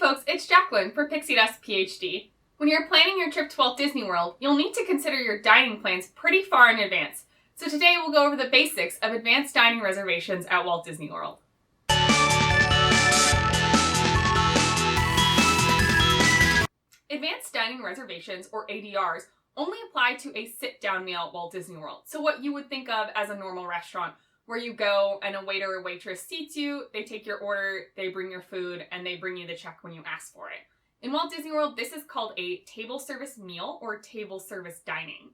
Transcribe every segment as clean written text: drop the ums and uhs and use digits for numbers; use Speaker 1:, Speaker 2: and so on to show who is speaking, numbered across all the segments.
Speaker 1: folks, it's Jacqueline for Pixie Dust PhD. When you're planning your trip to Walt Disney World, you'll need to consider your dining plans pretty far in advance. So today we'll go over the basics of advanced dining reservations at Walt Disney World. Advanced dining reservations, or ADRs, only apply to a sit-down meal at Walt Disney World. So what you would think of as a normal restaurant, where you go and a waiter or waitress seats you, they take your order, they bring your food, and they bring you the check when you ask for it. In Walt Disney World, this is called a table service meal or table service dining.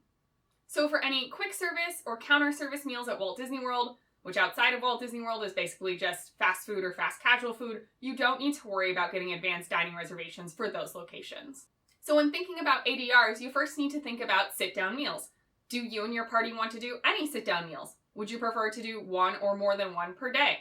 Speaker 1: So for any quick service or counter service meals at Walt Disney World, which outside of Walt Disney World is basically just fast food or fast casual food, you don't need to worry about getting advanced dining reservations for those locations. So when thinking about ADRs, you first need to think about sit-down meals. Do you and your party want to do any sit-down meals? Would you prefer to do one or more than one per day?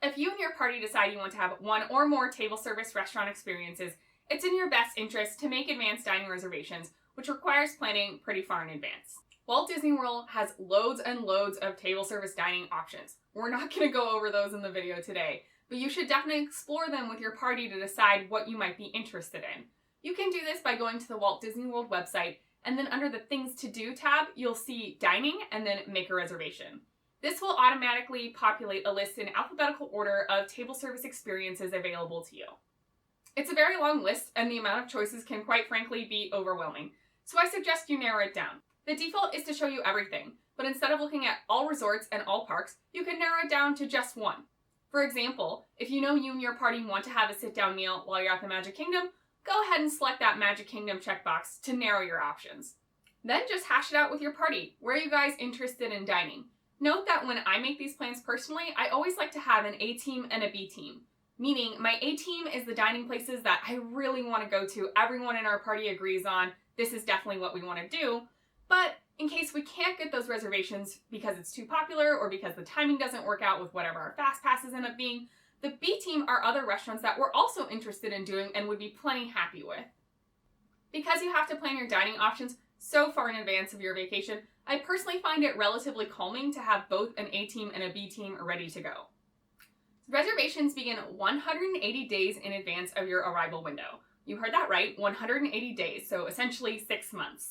Speaker 1: If you and your party decide you want to have one or more table service restaurant experiences, it's in your best interest to make advanced dining reservations, which requires planning pretty far in advance. Walt Disney World has loads and loads of table service dining options. We're not going to go over those in the video today, but you should definitely explore them with your party to decide what you might be interested in. You can do this by going to the Walt Disney World website, and then under the Things to Do tab, you'll see Dining and then Make a Reservation. This will automatically populate a list in alphabetical order of table service experiences available to you. It's a very long list, and the amount of choices can quite frankly be overwhelming, so I suggest you narrow it down. The default is to show you everything, but instead of looking at all resorts and all parks, you can narrow it down to just one. For example, if you know you and your party want to have a sit-down meal while you're at the Magic Kingdom, go ahead and select that Magic Kingdom checkbox to narrow your options. Then just hash it out with your party. Where are you guys interested in dining? Note that when I make these plans personally, I always like to have an A team and a B team. Meaning, my A team is the dining places that I really want to go to. Everyone in our party agrees on, this is definitely what we want to do. But in case we can't get those reservations because it's too popular or because the timing doesn't work out with whatever our fast passes end up being, the B team are other restaurants that we're also interested in doing and would be plenty happy with. Because you have to plan your dining options so far in advance of your vacation, I personally find it relatively calming to have both an A team and a B team ready to go. Reservations begin 180 days in advance of your arrival window. You heard that right, 180 days, so essentially 6 months.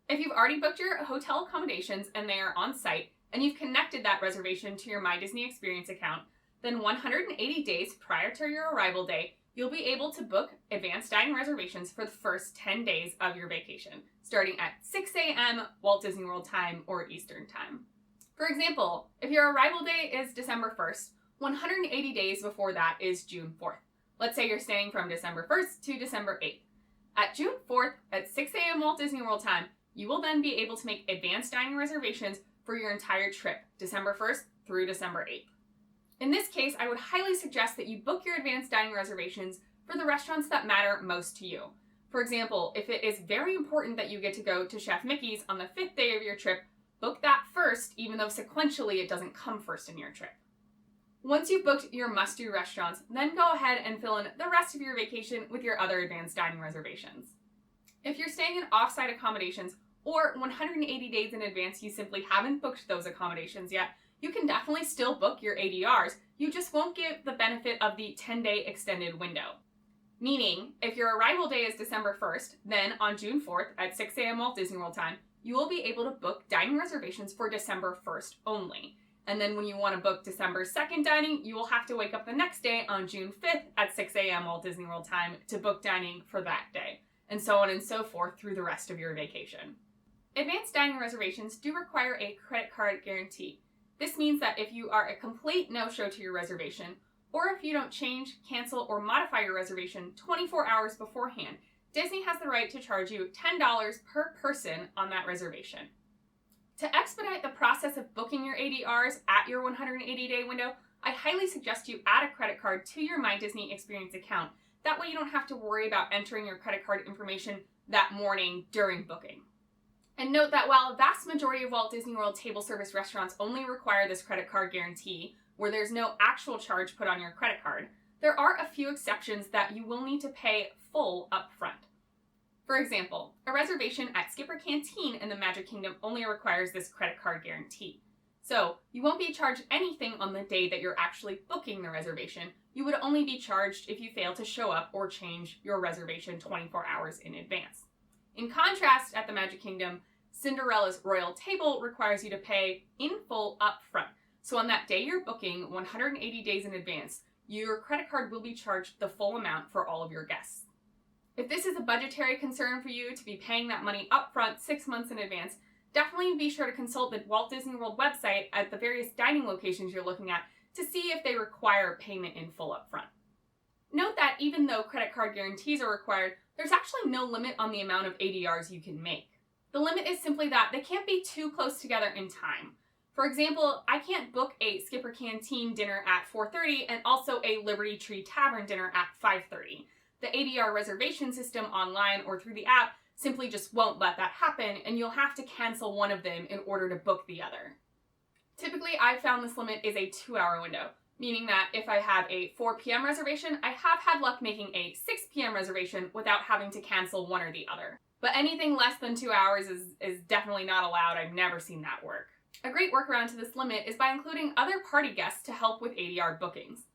Speaker 1: If you've already booked your hotel accommodations and they are on site, and you've connected that reservation to your My Disney Experience account, then 180 days prior to your arrival day, you'll be able to book advanced dining reservations for the first 10 days of your vacation, starting at 6 a.m. Walt Disney World time or Eastern time. For example, if your arrival day is December 1st, 180 days before that is June 4th. Let's say you're staying from December 1st to December 8th. At June 4th at 6 a.m. Walt Disney World time, you will then be able to make advanced dining reservations for your entire trip, December 1st through December 8th. In this case, I would highly suggest that you book your advanced dining reservations for the restaurants that matter most to you. For example, if it is very important that you get to go to Chef Mickey's on the 5th day of your trip, book that first, even though sequentially it doesn't come first in your trip. Once you've booked your must-do restaurants, then go ahead and fill in the rest of your vacation with your other advanced dining reservations. If you're staying in off-site accommodations, or 180 days in advance you simply haven't booked those accommodations yet, you can definitely still book your ADRs, you just won't get the benefit of the 10-day extended window. Meaning, if your arrival day is December 1st, then on June 4th at 6 a.m. Walt Disney World time, you will be able to book dining reservations for December 1st only. And then when you want to book December 2nd dining, you will have to wake up the next day on June 5th at 6 a.m. Walt Disney World time to book dining for that day, and so on and so forth through the rest of your vacation. Advanced dining reservations do require a credit card guarantee. This means that if you are a complete no-show to your reservation, or if you don't change, cancel, or modify your reservation 24 hours beforehand, Disney has the right to charge you $10 per person on that reservation. To expedite the process of booking your ADRs at your 180-day window, I highly suggest you add a credit card to your My Disney Experience account. That way you don't have to worry about entering your credit card information that morning during booking. And note that while a vast majority of Walt Disney World table service restaurants only require this credit card guarantee, where there's no actual charge put on your credit card, there are a few exceptions that you will need to pay full upfront. For example, a reservation at Skipper Canteen in the Magic Kingdom only requires this credit card guarantee. So you won't be charged anything on the day that you're actually booking the reservation. You would only be charged if you fail to show up or change your reservation 24 hours in advance. In contrast, at the Magic Kingdom, Cinderella's Royal Table requires you to pay in full up front. So on that day you're booking 180 days in advance, your credit card will be charged the full amount for all of your guests. If this is a budgetary concern for you to be paying that money up front 6 months in advance, definitely be sure to consult the Walt Disney World website at the various dining locations you're looking at to see if they require payment in full up front. Note that even though credit card guarantees are required, there's actually no limit on the amount of ADRs you can make. The limit is simply that they can't be too close together in time. For example, I can't book a Skipper Canteen dinner at 4:30 and also a Liberty Tree Tavern dinner at 5:30. The ADR reservation system online or through the app simply just won't let that happen, and you'll have to cancel one of them in order to book the other. Typically, I've found this limit is a 2-hour window, meaning that if I have a 4 p.m. reservation, I have had luck making a 6 p.m. reservation without having to cancel one or the other. But anything less than 2 hours is definitely not allowed. I've never seen that work. A great workaround to this limit is by including other party guests to help with ADR bookings.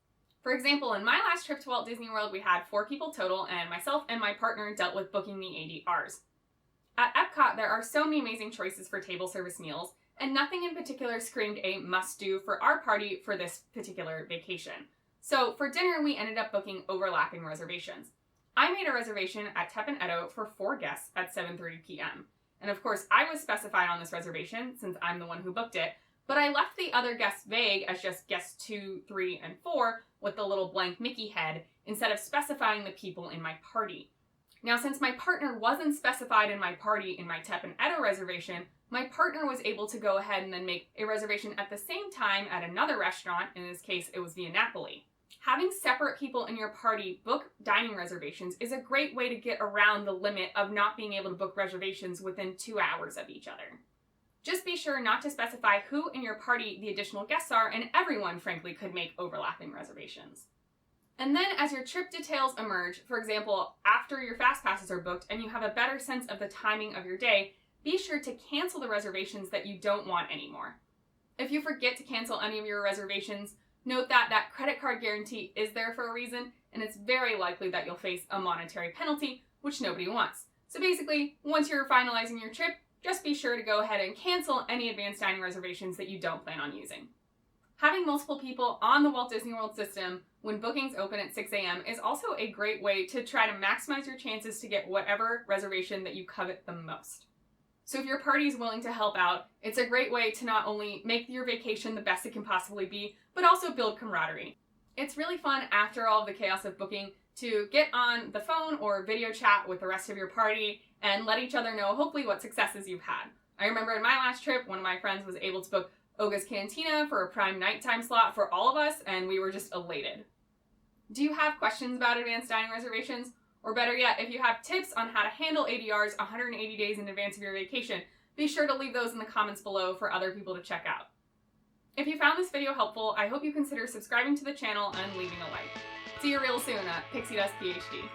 Speaker 1: For example, in my last trip to Walt Disney World, we had 4 people total, and myself and my partner dealt with booking the ADRs. At Epcot, there are so many amazing choices for table service meals, and nothing in particular screamed a must-do for our party for this particular vacation. So for dinner, we ended up booking overlapping reservations. I made a reservation at Tep and Edo for 4 guests at 7:30 p.m. And of course, I was specified on this reservation since I'm the one who booked it, but I left the other guests vague as just guests 2, 3, and 4 with the little blank Mickey head instead of specifying the people in my party. Now, since my partner wasn't specified in my party in my Tep and Edo reservation, my partner was able to go ahead and then make a reservation at the same time at another restaurant. In this case, it was Via Napoli. Having separate people in your party book dining reservations is a great way to get around the limit of not being able to book reservations within 2 hours of each other. Just be sure not to specify who in your party the additional guests are, and everyone, frankly, could make overlapping reservations. And then as your trip details emerge, for example, after your fast passes are booked and you have a better sense of the timing of your day, be sure to cancel the reservations that you don't want anymore. If you forget to cancel any of your reservations, note that that credit card guarantee is there for a reason, and it's very likely that you'll face a monetary penalty, which nobody wants. So basically, once you're finalizing your trip, just be sure to go ahead and cancel any advanced dining reservations that you don't plan on using. Having multiple people on the Walt Disney World system when bookings open at 6 a.m. is also a great way to try to maximize your chances to get whatever reservation that you covet the most. So if your party is willing to help out, it's a great way to not only make your vacation the best it can possibly be, but also build camaraderie. It's really fun after all of the chaos of booking to get on the phone or video chat with the rest of your party and let each other know hopefully what successes you've had. I remember in my last trip, one of my friends was able to book Oga's Cantina for a prime nighttime slot for all of us, and we were just elated. Do you have questions about advanced dining reservations? Or better yet, if you have tips on how to handle ADRs 180 days in advance of your vacation, be sure to leave those in the comments below for other people to check out. If you found this video helpful, I hope you consider subscribing to the channel and leaving a like. See you real soon at Pixie Dust PhD.